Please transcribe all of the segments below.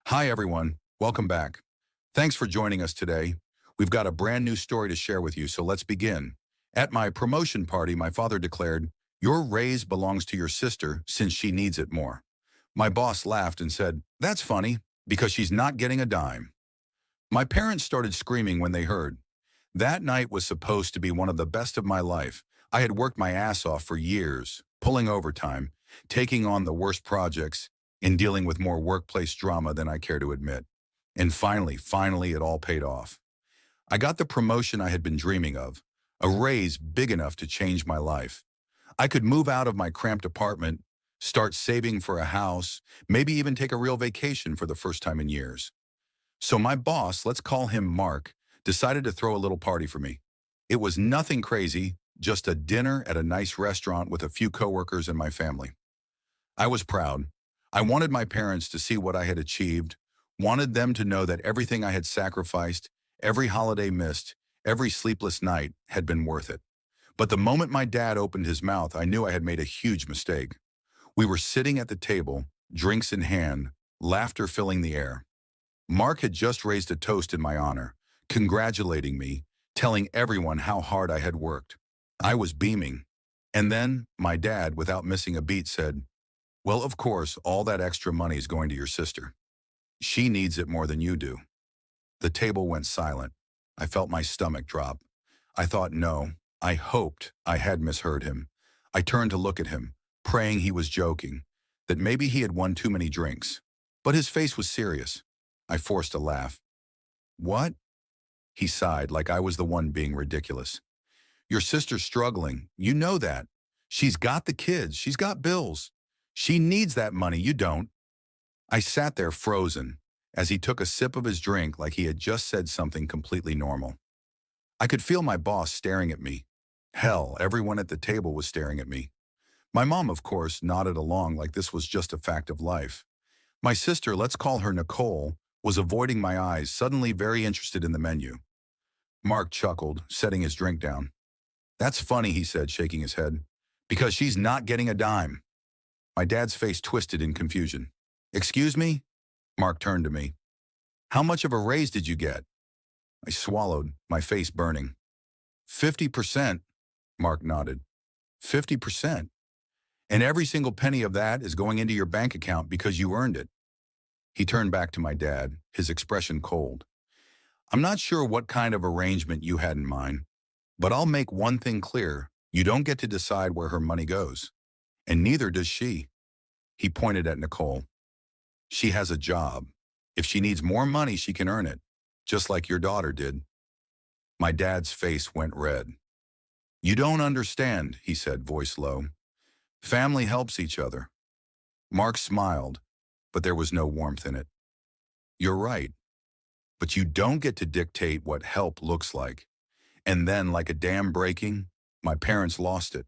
Hi, everyone. Welcome back. Thanks for joining us today. We've got a brand new story to share with you, so let's begin. At my promotion party, my father declared, "Your raise belongs to your sister since she needs it more." My boss laughed and said, "That's funny, because she's not getting a dime." My parents started screaming when they heard. That night was supposed to be one of the best of my life. I had worked my ass off for years, pulling overtime, taking on the worst projects, and dealing with more workplace drama than I care to admit. And finally, it all paid off. I got the promotion I had been dreaming of, a raise big enough to change my life. I could move out of my cramped apartment, start saving for a house, maybe even take a real vacation for the first time in years. So my boss, let's call him Mark, decided to throw a little party for me. It was nothing crazy, just a dinner at a nice restaurant with a few coworkers and my family. I was proud. I wanted my parents to see what I had achieved, wanted them to know that everything I had sacrificed, every holiday missed, every sleepless night had been worth it. But the moment my dad opened his mouth, I knew I had made a huge mistake. We were sitting at the table, drinks in hand, laughter filling the air. Mark had just raised a toast in my honor, congratulating me, telling everyone how hard I had worked. I was beaming. And then, my dad, without missing a beat, said, "Well, of course, all that extra money is going to your sister. She needs it more than you do." The table went silent. I felt my stomach drop. I thought, no, I hoped I had misheard him. I turned to look at him, praying he was joking, that maybe he had won too many drinks. But his face was serious. I forced a laugh. "What?" He sighed like I was the one being ridiculous. "Your sister's struggling. You know that. She's got the kids. She's got bills. She needs that money. You don't." I sat there frozen as he took a sip of his drink like he had just said something completely normal. I could feel my boss staring at me. Hell, everyone at the table was staring at me. My mom, of course, nodded along like this was just a fact of life. My sister, let's call her Nicole, was avoiding my eyes, suddenly very interested in the menu. Mark chuckled, setting his drink down. "That's funny," he said, shaking his head, "because she's not getting a dime." My dad's face twisted in confusion. "Excuse me?" Mark turned to me. "How much of a raise did you get?" I swallowed, my face burning. 50%, Mark nodded. 50%. And every single penny of that is going into your bank account because you earned it. He turned back to my dad, his expression cold. "I'm not sure what kind of arrangement you had in mind, but I'll make one thing clear. You don't get to decide where her money goes. And neither does she." He pointed at Nicole. "She has a job. If she needs more money, she can earn it, just like your daughter did." My dad's face went red. "You don't understand," he said, voice low. "Family helps each other." Mark smiled, but there was no warmth in it. "You're right, but you don't get to dictate what help looks like." And then, like a dam breaking, my parents lost it.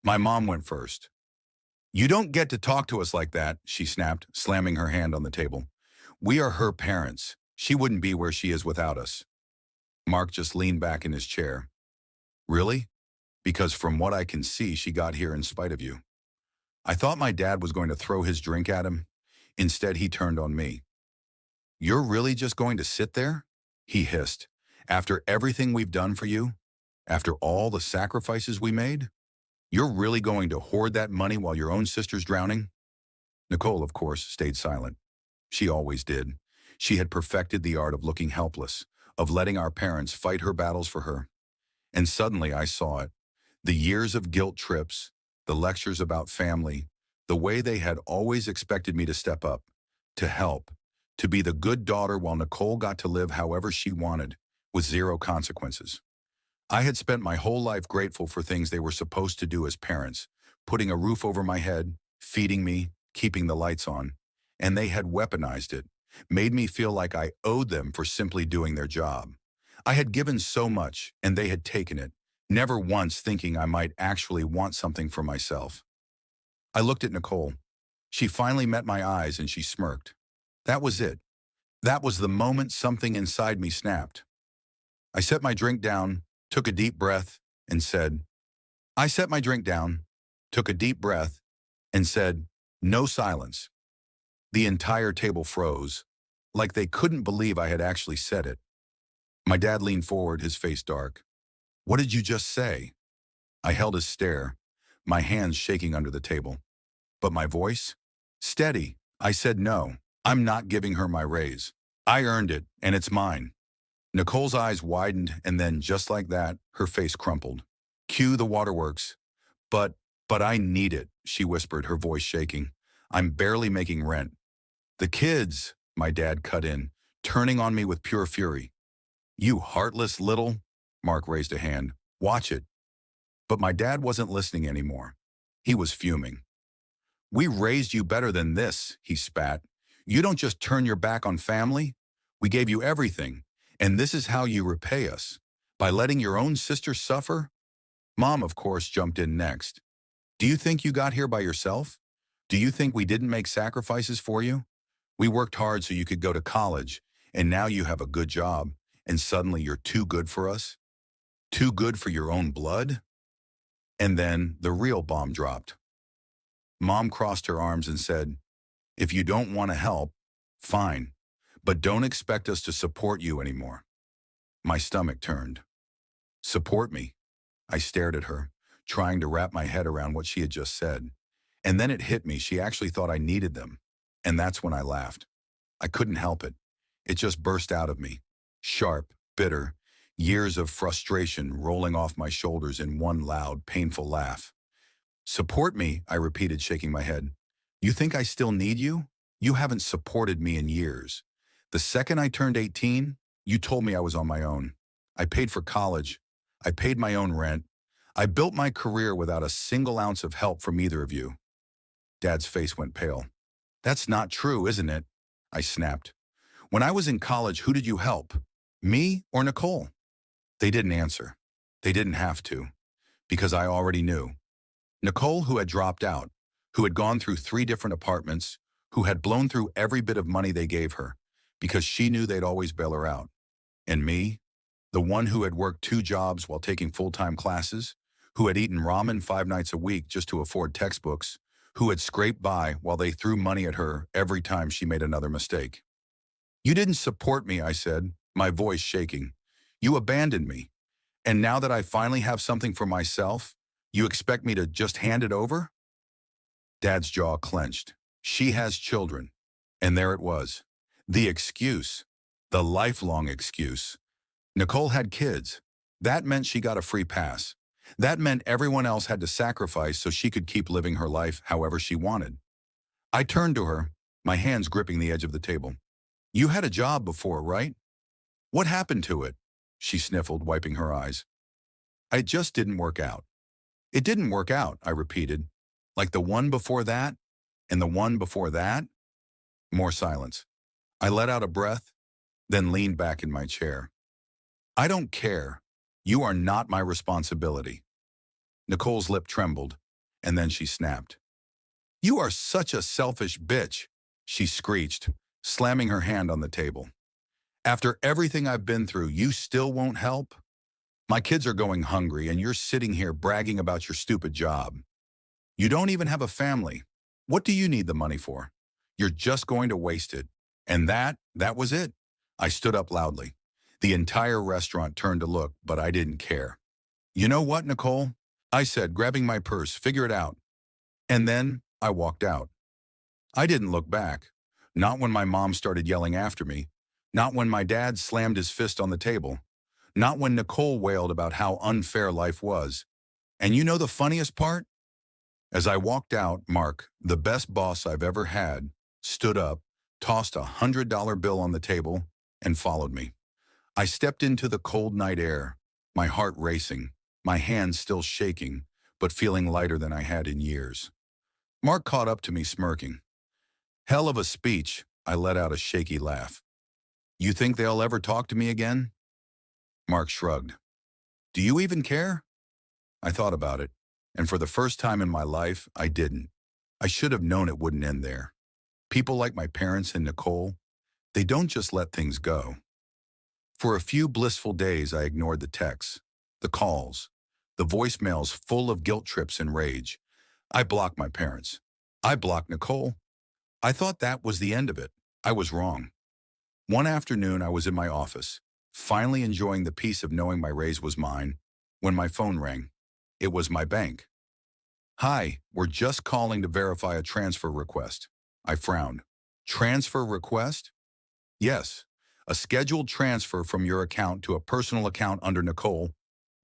My mom went first. "You don't get to talk to us like that," she snapped, slamming her hand on the table. "We are her parents. She wouldn't be where she is without us." Mark just leaned back in his chair. "Really? Because from what I can see, she got here in spite of you." I thought my dad was going to throw his drink at him. Instead, he turned on me. "You're really just going to sit there?" he hissed. "After everything we've done for you? After all the sacrifices we made? You're really going to hoard that money while your own sister's drowning?" Nicole, of course, stayed silent. She always did. She had perfected the art of looking helpless, of letting our parents fight her battles for her. And suddenly I saw it. The years of guilt trips, the lectures about family, the way they had always expected me to step up, to help, to be the good daughter while Nicole got to live however she wanted, with zero consequences. I had spent my whole life grateful for things they were supposed to do as parents, putting a roof over my head, feeding me, keeping the lights on. And they had weaponized it, made me feel like I owed them for simply doing their job. I had given so much, and they had taken it, never once thinking I might actually want something for myself. I looked at Nicole. She finally met my eyes and she smirked. That was it. That was the moment something inside me snapped. I set my drink down, took a deep breath, and said, I set my drink down, took a deep breath, and said, "No silence." The entire table froze. like they couldn't believe I had actually said it. My dad leaned forward, his face dark. What did you just say? I held his stare, my hands shaking under the table. But my voice? Steady. I said no. I'm not giving her my raise. I earned it, and it's mine. Nicole's eyes widened, and then, just like that, her face crumpled. Cue the waterworks. But, but I need it, she whispered, her voice shaking. I'm barely making rent. The kids, my dad cut in, turning on me with pure fury. You heartless little, Mark raised a hand. Watch it. But my dad wasn't listening anymore. He was fuming. We raised you better than this, he spat. You don't just turn your back on family. We gave you everything, and this is how you repay us. By letting your own sister suffer? Mom, of course, jumped in next. Do you think you got here by yourself? Do you think we didn't make sacrifices for you? We worked hard so you could go to college, and now you have a good job, and suddenly you're too good for us? Too good for your own blood? And then the real bomb dropped. Mom crossed her arms and said, if you don't want to help, fine, but don't expect us to support you anymore. My stomach turned. Support me? I stared at her, trying to wrap my head around what she had just said. And then it hit me, she actually thought I needed them. And that's when I laughed. I couldn't help it. It just burst out of me. Sharp, bitter, years of frustration rolling off my shoulders in one loud, painful laugh. Support me, I repeated, shaking my head. You think I still need you? You haven't supported me in years. The second I turned 18, you told me I was on my own. I paid for college. I paid my own rent. I built my career without a single ounce of help from either of you. Dad's face went pale. That's not true, isn't it? I snapped. When I was in college, who did you help? Me or Nicole? They didn't answer. They didn't have to, because I already knew. Nicole, who had dropped out, who had gone through 3 different apartments, who had blown through every bit of money they gave her, because she knew they'd always bail her out. And me, the one who had worked 2 jobs while taking full-time classes, who had eaten ramen 5 nights a week just to afford textbooks, who had scraped by while they threw money at her every time she made another mistake. You didn't support me, I said, my voice shaking. You abandoned me. And now that I finally have something for myself, you expect me to just hand it over? Dad's jaw clenched. She has children. And there it was. The excuse. The lifelong excuse. Nicole had kids. That meant she got a free pass. That meant everyone else had to sacrifice so she could keep living her life however she wanted. I turned to her, my hands gripping the edge of the table. You had a job before, right? What happened to it? She sniffled, wiping her eyes. It just didn't work out. It didn't work out, I repeated. Like the one before that, and the one before that? More silence. I let out a breath, then leaned back in my chair. I don't care. You are not my responsibility. Nicole's lip trembled, and then she snapped. You are such a selfish bitch, she screeched, slamming her hand on the table. After everything I've been through, you still won't help? My kids are going hungry, and you're sitting here bragging about your stupid job. You don't even have a family. What do you need the money for? You're just going to waste it. And that was it. I stood up loudly. The entire restaurant turned to look, but I didn't care. You know what, Nicole? I said, grabbing my purse, figure it out. And then I walked out. I didn't look back. Not when my mom started yelling after me. Not when my dad slammed his fist on the table. Not when Nicole wailed about how unfair life was. And you know the funniest part? As I walked out, Mark, the best boss I've ever had, stood up, tossed a $100 bill on the table, and followed me. I stepped into the cold night air, my heart racing, my hands still shaking, but feeling lighter than I had in years. Mark caught up to me, smirking. Hell of a speech, I let out a shaky laugh. You think they'll ever talk to me again? Mark shrugged. Do you even care? I thought about it, and for the first time in my life, I didn't. I should have known it wouldn't end there. People like my parents and Nicole, they don't just let things go. For a few blissful days, I ignored the texts, the calls, the voicemails full of guilt trips and rage. I blocked my parents. I blocked Nicole. I thought that was the end of it. I was wrong. One afternoon, I was in my office, finally enjoying the peace of knowing my raise was mine, when my phone rang. It was my bank. Hi, we're just calling to verify a transfer request. I frowned. Transfer request? Yes, a scheduled transfer from your account to a personal account under Nicole.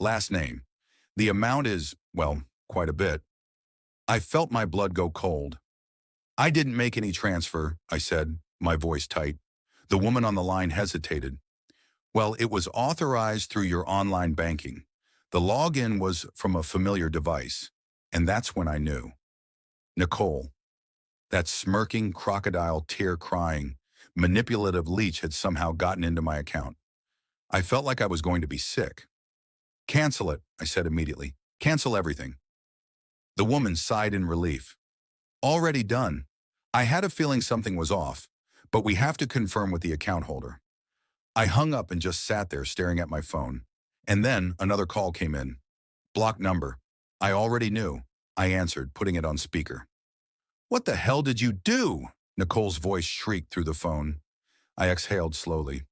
Last name. The amount is, well, quite a bit. I felt my blood go cold. I didn't make any transfer, I said, my voice tight. The woman on the line hesitated. Well, it was authorized through your online banking. The login was from a familiar device. And that's when I knew. Nicole, that smirking, crocodile, tear-crying, manipulative leech had somehow gotten into my account. I felt like I was going to be sick. Cancel it, I said immediately. Cancel everything. The woman sighed in relief. Already done. I had a feeling something was off, but we have to confirm with the account holder. I hung up and just sat there staring at my phone. And then another call came in. Blocked number. I already knew. I answered, putting it on speaker. What the hell did you do? Nicole's voice shrieked through the phone. I exhaled slowly.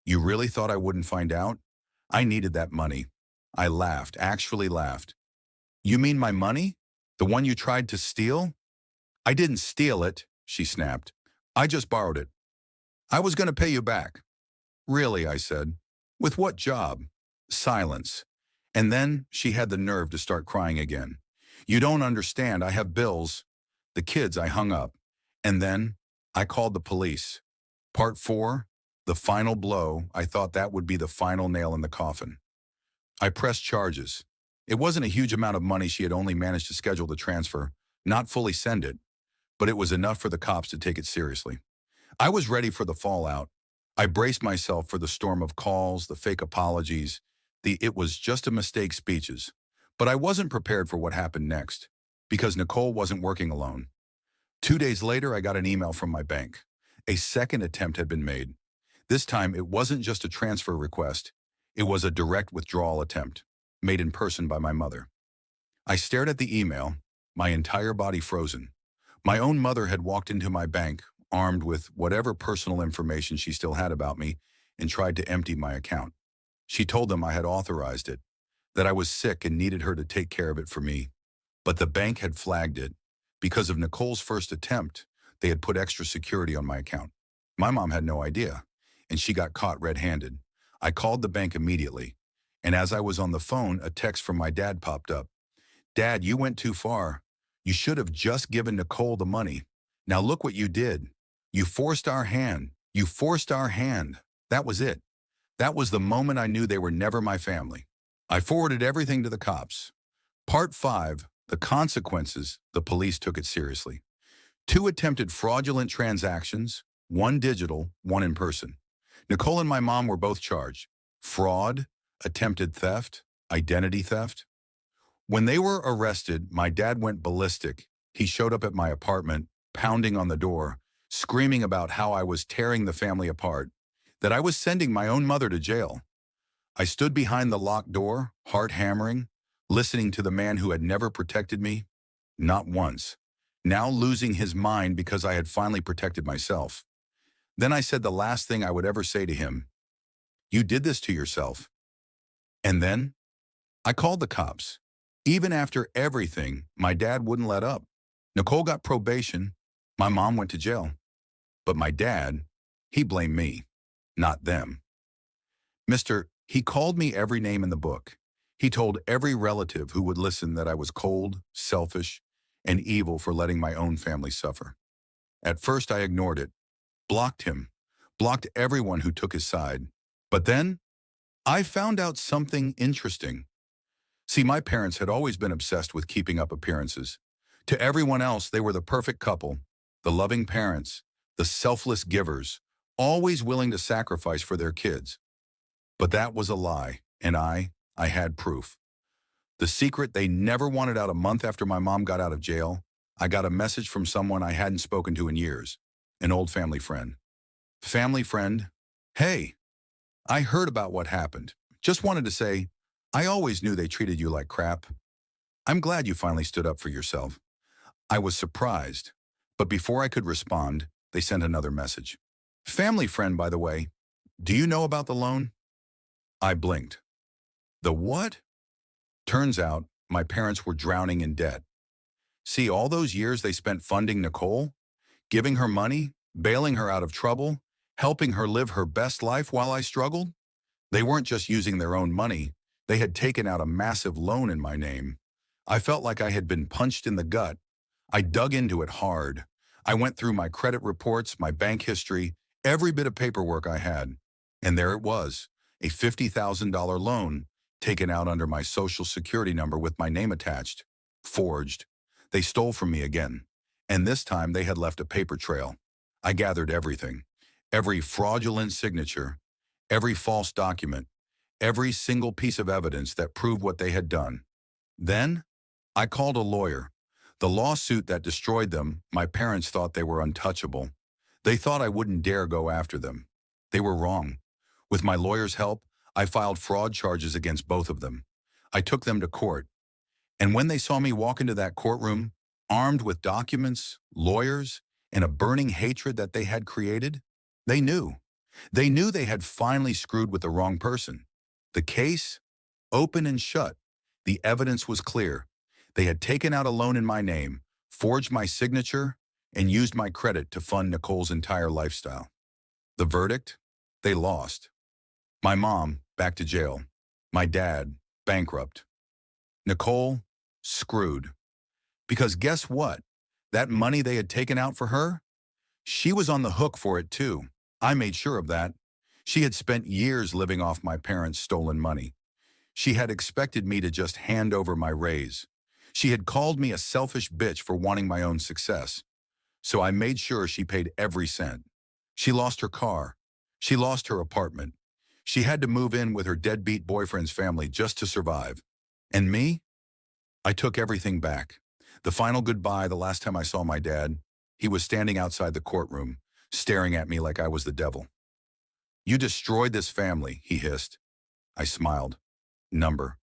You really thought I wouldn't find out? I needed that money. I laughed, actually laughed. You mean my money? The one you tried to steal? I didn't steal it, she snapped. I just borrowed it. I was going to pay you back. Really, I said. With what job? Silence. And then she had the nerve to start crying again. You don't understand, I have bills. The kids, I hung up. And then I called the police. Part 4, the final blow. I thought that would be the final nail in the coffin. I pressed charges. It wasn't a huge amount of money. She had only managed to schedule the transfer, not fully send it, but it was enough for the cops to take it seriously. I was ready for the fallout. I braced myself for the storm of calls, the fake apologies, the "it was just a mistake" speeches. But I wasn't prepared for what happened next, because Nicole wasn't working alone. 2 days later, I got an email from my bank. A second attempt had been made. This time, it wasn't just a transfer request. It was a direct withdrawal attempt, made in person by my mother. I stared at the email, my entire body frozen. My own mother had walked into my bank, armed with whatever personal information she still had about me, and tried to empty my account. She told them I had authorized it, that I was sick and needed her to take care of it for me. But the bank had flagged it. Because of Nicole's first attempt, they had put extra security on my account. My mom had no idea, and she got caught red-handed. I called the bank immediately, and as I was on the phone, a text from my dad popped up. Dad, you went too far. You should have just given Nicole the money. Now look what you did. You forced our hand. You forced our hand. That was it. That was the moment I knew they were never my family. I forwarded everything to the cops. Part 5, the consequences. The police took it seriously. 2 attempted fraudulent transactions, 1 digital, 1 in person. Nicole and my mom were both charged. Fraud, attempted theft, identity theft. When they were arrested, my dad went ballistic. He showed up at my apartment, pounding on the door, screaming about how I was tearing the family apart, that I was sending my own mother to jail. I stood behind the locked door, heart hammering, listening to the man who had never protected me, not once, now losing his mind because I had finally protected myself. Then I said the last thing I would ever say to him. You did this to yourself. And then I called the cops. Even after everything, my dad wouldn't let up. Nicole got probation. My mom went to jail. But my dad, he blamed me, not them. He called me every name in the book. He told every relative who would listen that I was cold, selfish, and evil for letting my own family suffer. At first, I ignored it, blocked him, blocked everyone who took his side. But then, I found out something interesting. See, my parents had always been obsessed with keeping up appearances. To everyone else, they were the perfect couple, the loving parents, the selfless givers, always willing to sacrifice for their kids. But that was a lie, and I had proof. The secret they never wanted out. A month after my mom got out of jail, I got a message from someone I hadn't spoken to in years, an old family friend. Family friend, hey, I heard about what happened. Just wanted to say, I always knew they treated you like crap. I'm glad you finally stood up for yourself. I was surprised, but before I could respond, they sent another message. Family friend, by the way. Do you know about the loan? I blinked. The what? Turns out, my parents were drowning in debt. See, all those years they spent funding Nicole, giving her money, bailing her out of trouble, helping her live her best life while I struggled? They weren't just using their own money. They had taken out a massive loan in my name. I felt like I had been punched in the gut. I dug into it hard. I went through my credit reports, my bank history, every bit of paperwork I had. And there it was, a $50,000 loan taken out under my social security number with my name attached. Forged. They stole from me again. And this time they had left a paper trail. I gathered everything. Every fraudulent signature, every false document, every single piece of evidence that proved what they had done. Then, I called a lawyer. The lawsuit that destroyed them, my parents thought they were untouchable. They thought I wouldn't dare go after them. They were wrong. With my lawyer's help, I filed fraud charges against both of them. I took them to court. And when they saw me walk into that courtroom, armed with documents, lawyers, and a burning hatred that they had created, they knew. They knew they had finally screwed with the wrong person. The case? Open and shut. The evidence was clear. They had taken out a loan in my name, forged my signature, and used my credit to fund Nicole's entire lifestyle. The verdict? They lost. My mom, back to jail. My dad, bankrupt. Nicole, screwed. Because guess what? That money they had taken out for her? She was on the hook for it too. I made sure of that. She had spent years living off my parents' stolen money. She had expected me to just hand over my raise. She had called me a selfish bitch for wanting my own success. So I made sure she paid every cent. She lost her car. She lost her apartment. She had to move in with her deadbeat boyfriend's family just to survive. And me? I took everything back. The final goodbye, the last time I saw my dad, he was standing outside the courtroom, staring at me like I was the devil. You destroyed this family, he hissed. I smiled. Number.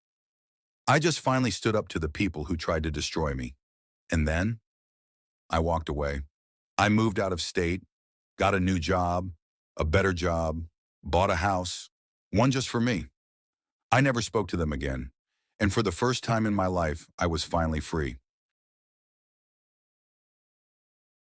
I just finally stood up to the people who tried to destroy me. And then? I walked away. I moved out of state, got a new job, a better job, bought a house, one just for me. I never spoke to them again. And for the first time in my life, I was finally free.